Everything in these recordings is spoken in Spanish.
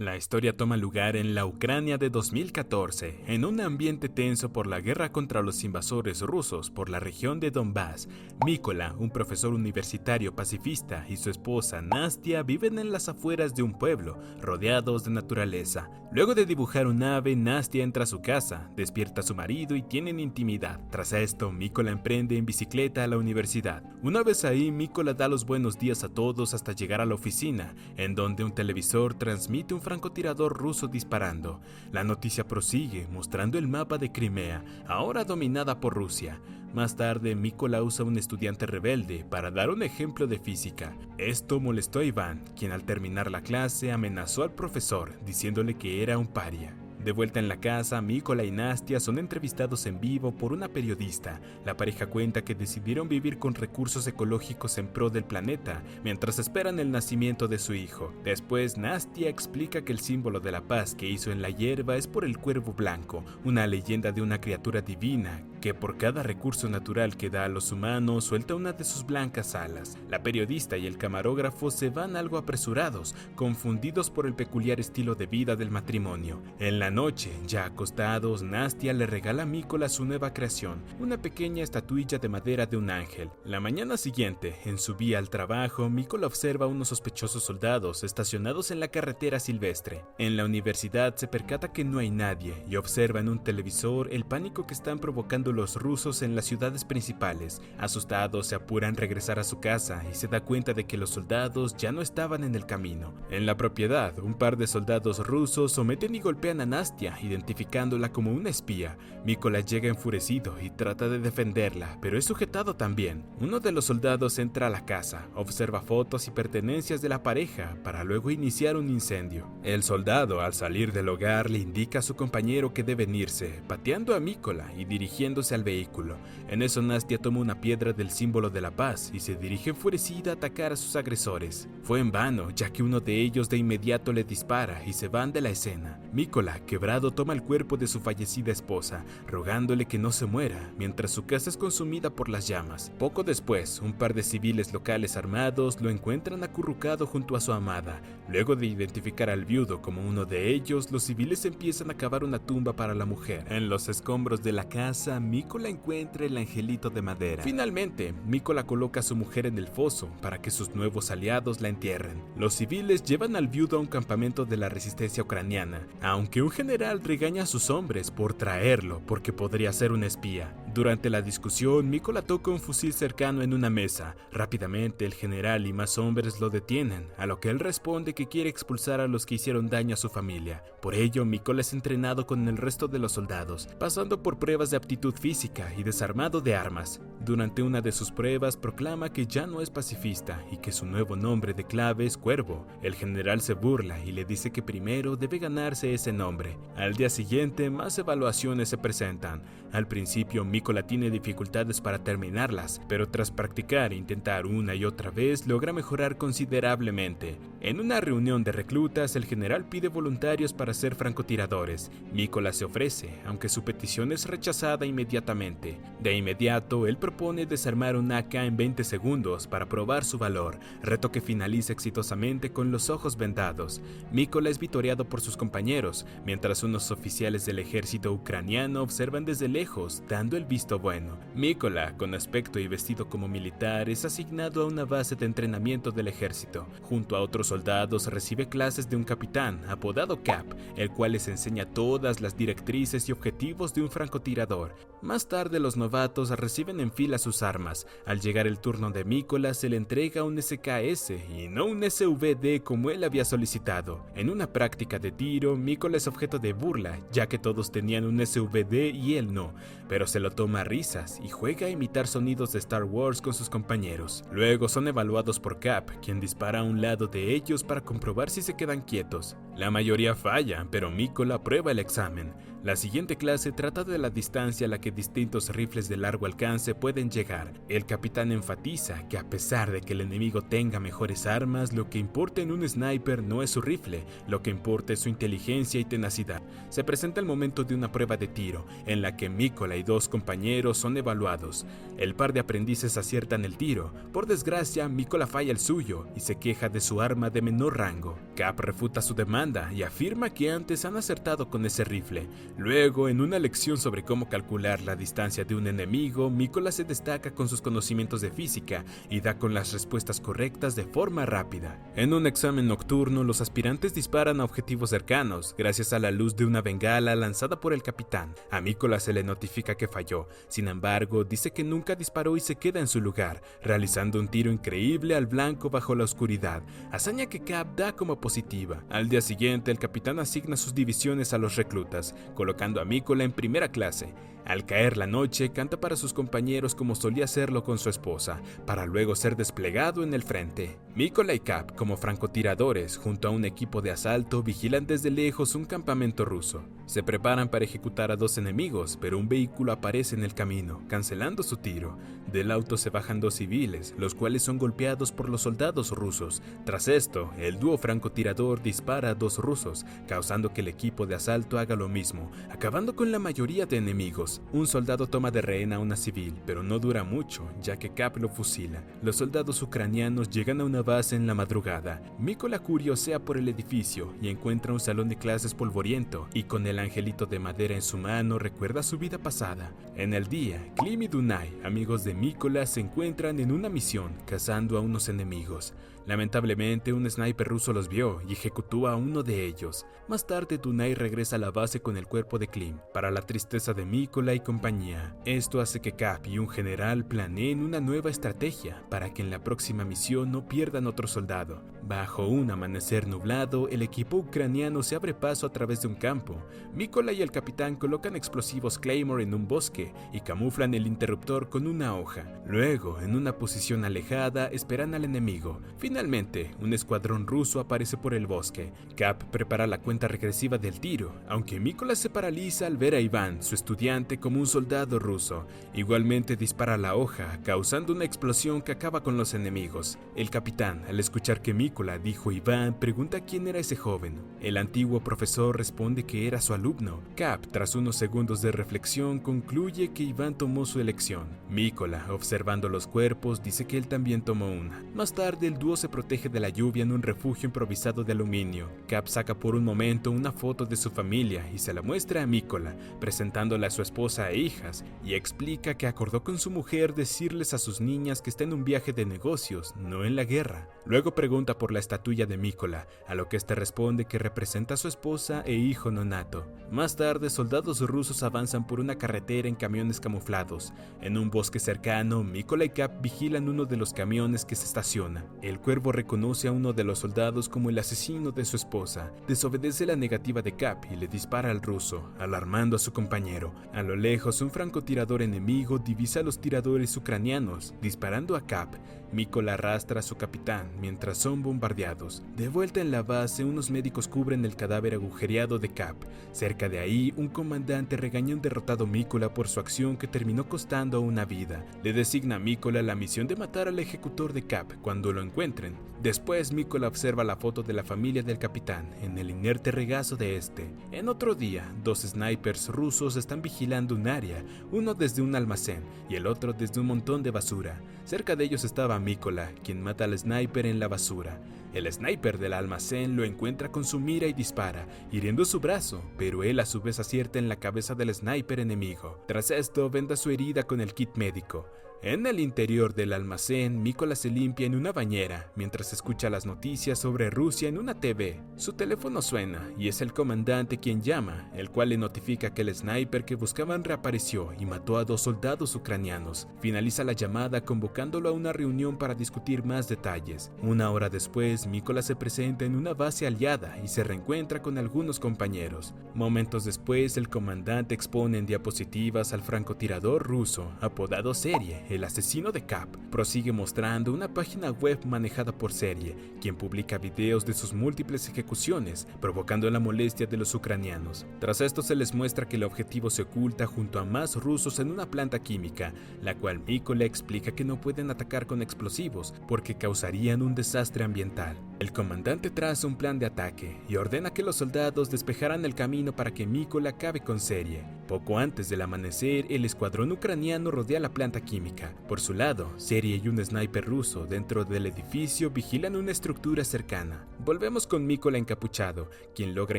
La historia toma lugar en la Ucrania de 2014, en un ambiente tenso por la guerra contra los invasores rusos por la región de Donbass. Mykola, un profesor universitario pacifista, y su esposa Nastia viven en las afueras de un pueblo, rodeados de naturaleza. Luego de dibujar un ave, Nastia entra a su casa, despierta a su marido y tienen intimidad. Tras esto, Mykola emprende en bicicleta a la universidad. Una vez ahí, Mykola da los buenos días a todos hasta llegar a la oficina, en donde un televisor transmite un francotirador ruso disparando. La noticia prosigue, mostrando el mapa de Crimea, ahora dominada por Rusia. Más tarde, Mykola usa a un estudiante rebelde para dar un ejemplo de física. Esto molestó a Iván, quien al terminar la clase amenazó al profesor, diciéndole que era un paria. De vuelta en la casa, Mykola y Nastia son entrevistados en vivo por una periodista. La pareja cuenta que decidieron vivir con recursos ecológicos en pro del planeta, mientras esperan el nacimiento de su hijo. Después, Nastia explica que el símbolo de la paz que hizo en la hierba es por el cuervo blanco, una leyenda de una criatura divina, que por cada recurso natural que da a los humanos suelta una de sus blancas alas. La periodista y el camarógrafo se van algo apresurados, confundidos por el peculiar estilo de vida del matrimonio. En la noche, ya acostados, Nastia le regala a Mykola su nueva creación, una pequeña estatuilla de madera de un ángel. La mañana siguiente, en su vía al trabajo, Mykola observa a unos sospechosos soldados estacionados en la carretera silvestre. En la universidad se percata que no hay nadie y observa en un televisor el pánico que están provocando los rusos en las ciudades principales. Asustados, se apuran a regresar a su casa y se da cuenta de que los soldados ya no estaban en el camino. En la propiedad, un par de soldados rusos someten y golpean a Nastia, identificándola como una espía. Mykola llega enfurecido y trata de defenderla, pero es sujetado también. Uno de los soldados entra a la casa, observa fotos y pertenencias de la pareja para luego iniciar un incendio. El soldado, al salir del hogar, le indica a su compañero que deben irse, pateando a Mykola y dirigiéndose al vehículo. En eso, Nastia toma una piedra del símbolo de la paz y se dirige enfurecida a atacar a sus agresores. Fue en vano, ya que uno de ellos de inmediato le dispara y se van de la escena. Mykola, quebrado, toma el cuerpo de su fallecida esposa, rogándole que no se muera, mientras su casa es consumida por las llamas. Poco después, un par de civiles locales armados lo encuentran acurrucado junto a su amada. Luego de identificar al viudo como uno de ellos, los civiles empiezan a cavar una tumba para la mujer. En los escombros de la casa, Mykola encuentra el angelito de madera. Finalmente, Mykola coloca a su mujer en el foso para que sus nuevos aliados la entierren. Los civiles llevan al viudo a un campamento de la resistencia ucraniana, aunque un general regaña a sus hombres por traerlo porque podría ser un espía. Durante la discusión, Mykola toca un fusil cercano en una mesa. Rápidamente, el general y más hombres lo detienen, a lo que él responde que quiere expulsar a los que hicieron daño a su familia. Por ello, Mykola es entrenado con el resto de los soldados, pasando por pruebas de aptitud física y desarmado de armas. Durante una de sus pruebas, proclama que ya no es pacifista y que su nuevo nombre de clave es Cuervo. El general se burla y le dice que primero debe ganarse ese nombre. Al día siguiente, más evaluaciones se presentan. Al principio, Mykola tiene dificultades para terminarlas, pero tras practicar e intentar una y otra vez, logra mejorar considerablemente. En una reunión de reclutas, el general pide voluntarios para ser francotiradores. Mykola se ofrece, aunque su petición es rechazada inmediatamente. De inmediato, él propone desarmar un AK en 20 segundos para probar su valor, reto que finaliza exitosamente con los ojos vendados. Mykola es vitoreado por sus compañeros, mientras unos oficiales del ejército ucraniano observan desde lejos, dando el visto bueno. Mykola, con aspecto y vestido como militar, es asignado a una base de entrenamiento del ejército. Junto a otros soldados recibe clases de un capitán, apodado Cap, el cual les enseña todas las directrices y objetivos de un francotirador. Más tarde, los novatos reciben en fila sus armas. Al llegar el turno de Mykola, se le entrega un SKS y no un SVD como él había solicitado. En una práctica de tiro, Mykola es objeto de burla, ya que todos tenían un SVD y él no, pero se lo toma a risas y juega a imitar sonidos de Star Wars con sus compañeros. Luego son evaluados por Cap, quien dispara a un lado de ellos para comprobar si se quedan quietos. La mayoría falla, pero Mykola aprueba el examen. La siguiente clase trata de la distancia a la que distintos rifles de largo alcance pueden llegar. El capitán enfatiza que a pesar de que el enemigo tenga mejores armas, lo que importa en un sniper no es su rifle, lo que importa es su inteligencia y tenacidad. Se presenta el momento de una prueba de tiro, en la que Mikola y dos compañeros son evaluados. El par de aprendices aciertan el tiro. Por desgracia, Mikola falla el suyo y se queja de su arma de menor rango. Cap refuta su demanda y afirma que antes han acertado con ese rifle. Luego, en una lección sobre cómo calcular la distancia de un enemigo, Mikola se destaca con sus conocimientos de física y da con las respuestas correctas de forma rápida. En un examen nocturno, los aspirantes disparan a objetivos cercanos, gracias a la luz de una bengala lanzada por el capitán. A Mikola se le notifica que falló, sin embargo, dice que nunca disparó y se queda en su lugar, realizando un tiro increíble al blanco bajo la oscuridad, hazaña que Cap da como positiva. Al día siguiente, el capitán asigna sus divisiones a los reclutas, colocando a Mikola en primera clase. Al caer la noche, canta para sus compañeros como solía hacerlo con su esposa, para luego ser desplegado en el frente. Mikola y Cap, como francotiradores, junto a un equipo de asalto, vigilan desde lejos un campamento ruso. Se preparan para ejecutar a dos enemigos, pero un vehículo aparece en el camino, cancelando su tiro. Del auto se bajan dos civiles, los cuales son golpeados por los soldados rusos. Tras esto, el dúo francotirador dispara a dos rusos, causando que el equipo de asalto haga lo mismo, acabando con la mayoría de enemigos. Un soldado toma de rehén a una civil, pero no dura mucho, ya que Cap lo fusila. Los soldados ucranianos llegan a una base en la madrugada. Mikola curiosea por el edificio y encuentra un salón de clases polvoriento, y con el angelito de madera en su mano recuerda su vida pasada. En el día, Klim y Dunay, amigos de Mikola, se encuentran en una misión, cazando a unos enemigos. Lamentablemente, un sniper ruso los vio y ejecutó a uno de ellos. Más tarde, Dunay regresa a la base con el cuerpo de Klim, para la tristeza de Mikola y compañía. Esto hace que Cap y un general planeen una nueva estrategia para que en la próxima misión no pierdan otro soldado. Bajo un amanecer nublado, el equipo ucraniano se abre paso a través de un campo. Mikola y el capitán colocan explosivos Claymore en un bosque y camuflan el interruptor con una hoja. Luego, en una posición alejada, esperan al enemigo. Finalmente, un escuadrón ruso aparece por el bosque. Cap prepara la cuenta regresiva del tiro, aunque Mikola se paraliza al ver a Iván, su estudiante, como un soldado ruso. Igualmente dispara la hoja, causando una explosión que acaba con los enemigos. El capitán, al escuchar que Mikola dijo Iván, pregunta quién era ese joven. El antiguo profesor responde que era su alumno. Cap, tras unos segundos de reflexión, concluye que Iván tomó su elección. Mikola, observando los cuerpos, dice que él también tomó una. Más tarde, el dúo se protege de la lluvia en un refugio improvisado de aluminio. Cap saca por un momento una foto de su familia y se la muestra a Mikola, presentándola a su esposa e hijas, y explica que acordó con su mujer decirles a sus niñas que está en un viaje de negocios, no en la guerra. Luego pregunta por la estatuilla de Mikola, a lo que este responde que representa a su esposa e hijo nonato. Más tarde, soldados rusos avanzan por una carretera en camiones camuflados. En un bosque cercano, Mikola y Cap vigilan uno de los camiones que se estaciona. El cuervo reconoce a uno de los soldados como el asesino de su esposa. Desobedece la negativa de Cap y le dispara al ruso, alarmando a su compañero. A lo lejos, un francotirador enemigo divisa a los tiradores ucranianos, disparando a Cap. Mikola arrastra a su capitán mientras son bombardeados. De vuelta en la base, unos médicos cubren el cadáver agujereado de Cap. Cerca de ahí, un comandante regaña a un derrotado Mikola por su acción que terminó costando una vida. Le designa a Mikola la misión de matar al ejecutor de Cap cuando lo encuentren. Después, Mikola observa la foto de la familia del capitán en el inerte regazo de este. En otro día, dos snipers rusos están vigilando un área, uno desde un almacén y el otro desde un montón de basura. Cerca de ellos estaba Mikola, quien mata al sniper en la basura. El sniper del almacén lo encuentra con su mira y dispara, hiriendo su brazo, pero él a su vez acierta en la cabeza del sniper enemigo. Tras esto, venda su herida con el kit médico. En el interior del almacén, Mikola se limpia en una bañera mientras escucha las noticias sobre Rusia en una TV. Su teléfono suena y es el comandante quien llama, el cual le notifica que el sniper que buscaban reapareció y mató a dos soldados ucranianos. Finaliza la llamada convocándolo a una reunión para discutir más detalles. Una hora después, Mikola se presenta en una base aliada y se reencuentra con algunos compañeros. Momentos después, el comandante expone en diapositivas al francotirador ruso, apodado Serie, el asesino de Cap, prosigue mostrando una página web manejada por Serie, quien publica videos de sus múltiples ejecuciones, provocando la molestia de los ucranianos. Tras esto se les muestra que el objetivo se oculta junto a más rusos en una planta química, la cual Mykola explica que no pueden atacar con explosivos porque causarían un desastre ambiental. El comandante traza un plan de ataque y ordena que los soldados despejaran el camino para que Mykola acabe con Serie. Poco antes del amanecer, el escuadrón ucraniano rodea la planta química. Por su lado, Serie y un sniper ruso dentro del edificio vigilan una estructura cercana. Volvemos con Mykola encapuchado, quien logra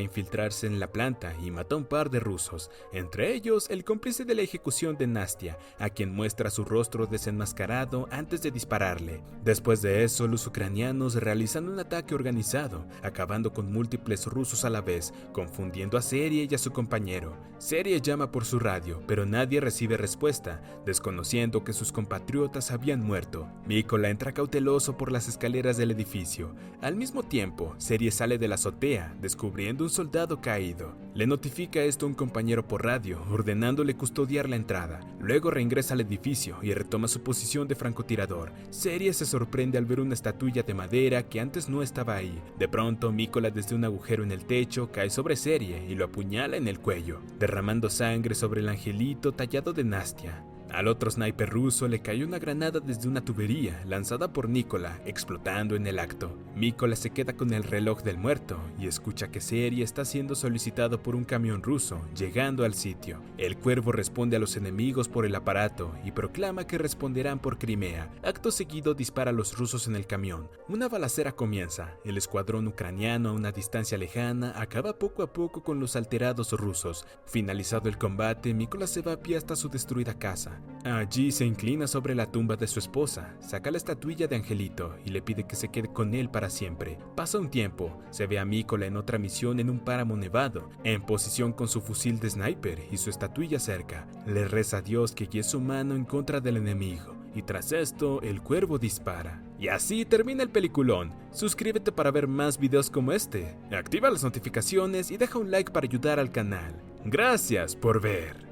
infiltrarse en la planta y mata a un par de rusos, entre ellos el cómplice de la ejecución de Nastia, a quien muestra su rostro desenmascarado antes de dispararle. Después de eso, los ucranianos realizan un ataque organizado, acabando con múltiples rusos a la vez, confundiendo a Serie y a su compañero. Serie llama por su radio, pero nadie recibe respuesta, desconociendo que sus compatriotas habían muerto. Mykola entra cauteloso por las escaleras del edificio. Al mismo tiempo, Serie sale de la azotea, descubriendo un soldado caído. Le notifica esto a un compañero por radio, ordenándole custodiar la entrada. Luego reingresa al edificio y retoma su posición de francotirador. Serie se sorprende al ver una estatuilla de madera que antes no estaba ahí. De pronto, Mykola desde un agujero en el techo cae sobre Serie y lo apuñala en el cuello, derramando sangre sobre el angelito tallado de Nastia. Al otro sniper ruso le cayó una granada desde una tubería lanzada por Mykola, explotando en el acto. Mykola se queda con el reloj del muerto y escucha que Serie está siendo solicitado por un camión ruso, llegando al sitio. El cuervo responde a los enemigos por el aparato y proclama que responderán por Crimea. Acto seguido dispara a los rusos en el camión. Una balacera comienza. El escuadrón ucraniano a una distancia lejana acaba poco a poco con los alterados rusos. Finalizado el combate, Mykola se va a pie hasta su destruida casa. Allí se inclina sobre la tumba de su esposa, saca la estatuilla de Angelito y le pide que se quede con él para siempre. Pasa un tiempo, se ve a Mykola en otra misión en un páramo nevado, en posición con su fusil de sniper y su estatuilla cerca. Le reza a Dios que guíe su mano en contra del enemigo, y tras esto el cuervo dispara. Y así termina el peliculón. Suscríbete para ver más videos como este, activa las notificaciones y deja un like para ayudar al canal. Gracias por ver.